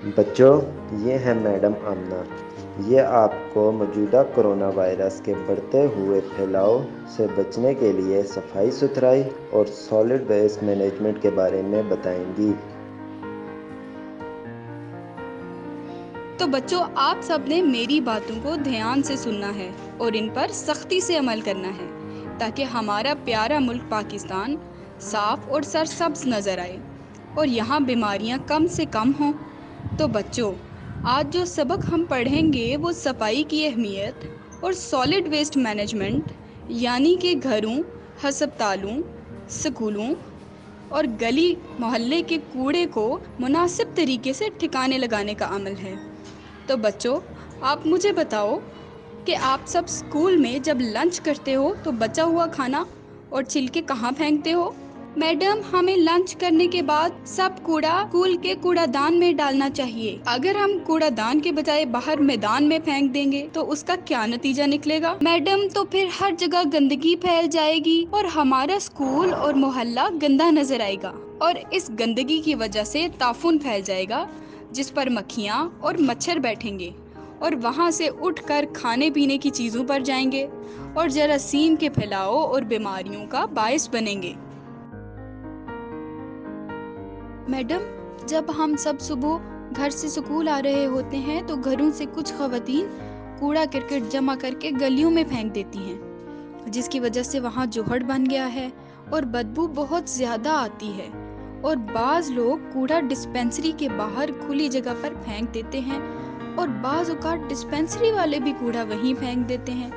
بچوں، یہ ہے میڈم آمنہ۔ یہ آپ کو موجودہ کرونا وائرس کے بڑھتے ہوئے پھیلاؤ سے بچنے کے لیے صفائی ستھرائی اور سالڈ ویسٹ مینجمنٹ کے بارے میں بتائیں گی۔ تو بچوں، آپ سب نے میری باتوں کو دھیان سے سننا ہے اور ان پر سختی سے عمل کرنا ہے تاکہ ہمارا پیارا ملک پاکستان صاف اور سرسبز نظر آئے اور یہاں بیماریاں کم سے کم ہوں۔ تو بچوں، آج جو سبق ہم پڑھیں گے وہ صفائی کی اہمیت اور سالڈ ویسٹ مینجمنٹ، یعنی کہ گھروں، ہسپتالوں، سکولوں اور گلی محلے کے کوڑے کو مناسب طریقے سے ٹھکانے لگانے کا عمل ہے۔ تو بچوں، آپ مجھے بتاؤ کہ آپ سب اسکول میں جب لنچ کرتے ہو تو بچا ہوا کھانا اور چھلکے کہاں پھینکتے ہو؟ میڈم، ہمیں لنچ کرنے کے بعد سب کوڑا اسکول کے کوڑا دان میں ڈالنا چاہیے۔ اگر ہم کوڑا دان کے بجائے باہر میدان میں پھینک دیں گے تو اس کا کیا نتیجہ نکلے گا؟ میڈم، تو پھر ہر جگہ گندگی پھیل جائے گی اور ہمارا اسکول اور محلہ گندا نظر آئے گا اور اس گندگی کی وجہ سے تعفن پھیل جائے گا جس پر مکھیاں اور مچھر بیٹھیں گے اور وہاں سے اٹھ کر کھانے پینے کی چیزوں پر جائیں گے اور جراثیم کے پھیلاؤ اور بیماریوں کا باعث بنیں گے۔ میڈم، جب ہم سب صبح گھر سے سکول آ رہے ہوتے ہیں تو گھروں سے کچھ خواتین کوڑا کرکٹ جمع کر کے گلیوں میں پھینک دیتی ہیں، جس کی وجہ سے وہاں جوہڑ بن گیا ہے اور بدبو بہت زیادہ آتی ہے، اور بعض لوگ کوڑا ڈسپینسری کے باہر کھلی جگہ پر پھینک دیتے ہیں اور بعض اوقات ڈسپینسری والے بھی کوڑا وہیں پھینک دیتے ہیں،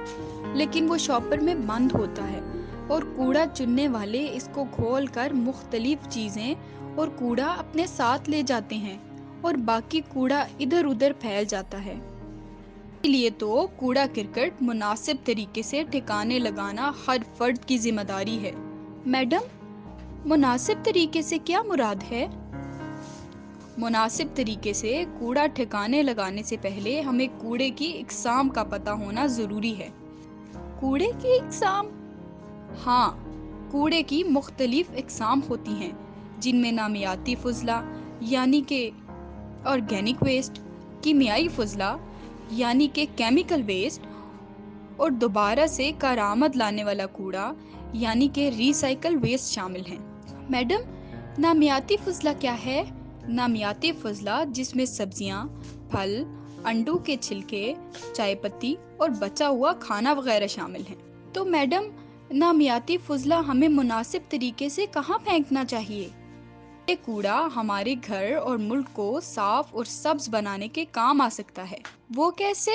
لیکن وہ شاپر میں بند ہوتا ہے اور کوڑا چننے والے اس کو کھول کر مختلف چیزیں اور کوڑا اپنے ساتھ لے جاتے ہیں اور باقی کوڑا ادھر ادھر پھیل جاتا ہے۔ اسی لیے تو کوڑا کرکٹ مناسب طریقے سے ٹھکانے لگانا ہر فرد کی ذمہ داری ہے۔ میڈم، مناسب طریقے سے کیا مراد ہے؟ مناسب طریقے سے کوڑا ٹھکانے لگانے سے پہلے ہمیں کوڑے کی اقسام کا پتہ ہونا ضروری ہے۔ کوڑے کی اقسام؟ ہاں، کوڑے کی مختلف اقسام ہوتی ہیں جن میں نامیاتی فضلہ یعنی کہ آرگینک ویسٹ، کیمیائی فضلہ یعنی کہ کیمیکل ویسٹ اور دوبارہ سے کارآمد لانے والا کوڑا یعنی کہ ری سائیکل ویسٹ شامل ہیں۔ میڈم، نامیاتی فضلہ کیا ہے؟ نامیاتی فضلہ جس میں سبزیاں، پھل، انڈوں کے چھلکے، چائے پتی اور بچا ہوا کھانا وغیرہ شامل ہیں۔ تو میڈم، نامیاتی فضلہ ہمیں مناسب طریقے سے کہاں پھینکنا چاہیے؟ یہ کوڑا ہمارے گھر اور ملک کو صاف اور سبز بنانے کے کام آ سکتا ہے۔ وہ کیسے؟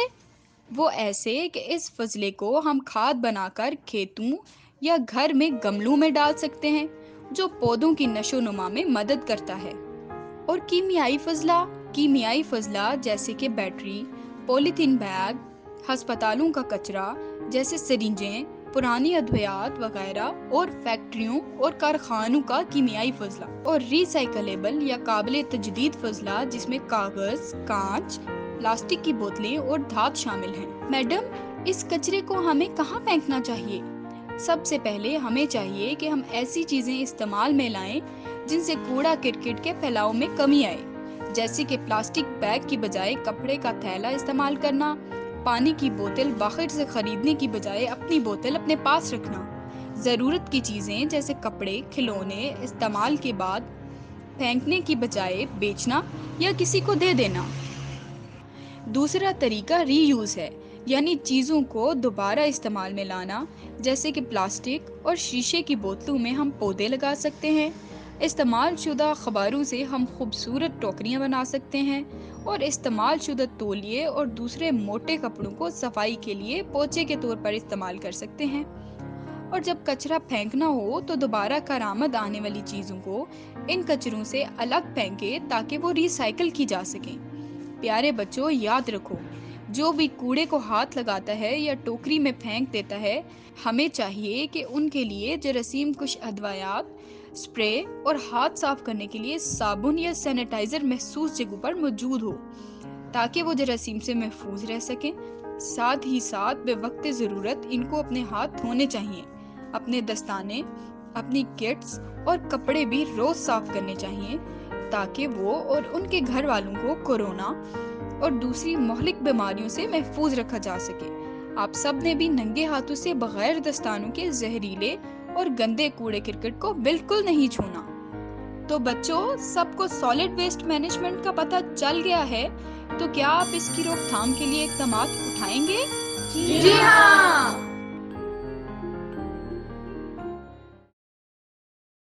وہ ایسے کہ اس فضلے کو ہم کھاد بنا کر کھیتوں یا گھر میں گملوں میں ڈال سکتے ہیں جو پودوں کی نشو و نما میں مدد کرتا ہے۔ اور کیمیائی فضلہ؟ کیمیائی فضلہ جیسے کہ بیٹری، پولیتھین بیگ، ہسپتالوں کا کچرا جیسے سرنجیں، پرانی ادویات وغیرہ اور فیکٹریوں اور کارخانوں کا کیمیائی فضلہ، اور ری سائیکلیبل یا قابل تجدید فضلہ جس میں کاغذ، کانچ، پلاسٹک کی بوتلیں اور دھات شامل ہیں۔ میڈم، اس کچرے کو ہمیں کہاں پھینکنا چاہیے؟ سب سے پہلے ہمیں چاہیے کہ ہم ایسی چیزیں استعمال میں لائیں جن سے کوڑا کرکٹ کے پھیلاؤ میں کمی آئے، جیسے کہ پلاسٹک بیگ کی بجائے کپڑے کا تھیلا استعمال کرنا، پانی کی بوتل باہر سے خریدنے کی بجائے اپنی بوتل اپنے پاس رکھنا، ضرورت کی چیزیں جیسے کپڑے، کھلونے استعمال کے بعد پھینکنے کی بجائے بیچنا یا کسی کو دے دینا۔ دوسرا طریقہ ری یوز ہے، یعنی چیزوں کو دوبارہ استعمال میں لانا، جیسے کہ پلاسٹک اور شیشے کی بوتلوں میں ہم پودے لگا سکتے ہیں، استعمال شدہ اخباروں سے ہم خوبصورت ٹوکریاں بنا سکتے ہیں اور استعمال شدہ تولیے اور دوسرے موٹے کپڑوں کو صفائی کے لیے پوچے کے طور پر استعمال کر سکتے ہیں۔ اور جب کچرا پھینکنا ہو تو دوبارہ کارآمد آنے والی چیزوں کو ان کچروں سے الگ پھینکیں تاکہ وہ ری سائیکل کی جا سکیں۔ پیارے بچوں، یاد رکھو، جو بھی کوڑے کو ہاتھ لگاتا ہے یا ٹوکری میں پھینک دیتا ہے، ہمیں چاہیے کہ ان کے لیے جراثیم کش ادویات، اسپرے اور ہاتھ صاف کرنے کے لیے صابن یا سینیٹائزر محسوس جگہوں پر موجود ہو تاکہ وہ جراثیم سے محفوظ رہ سکیں۔ ساتھ ہی ساتھ بے وقت ضرورت ان کو اپنے ہاتھ دھونے چاہیے، اپنے دستانے، اپنی کٹس اور کپڑے بھی روز صاف کرنے چاہیے تاکہ وہ اور ان کے گھر والوں کو کورونا اور دوسری مہلک بیماریوں سے محفوظ رکھا جا سکے۔ آپ سب نے بھی ننگے ہاتھوں سے بغیر دستانوں کے زہریلے اور گندے کوڑے کرکٹ کو بالکل نہیں چھونا۔ تو بچوں، سب کو سالڈ ویسٹ مینجمنٹ کا پتہ چل گیا ہے، تو کیا آپ اس کی روک تھام کے لیے اقدامات اٹھائیں گے؟ جی ہاں۔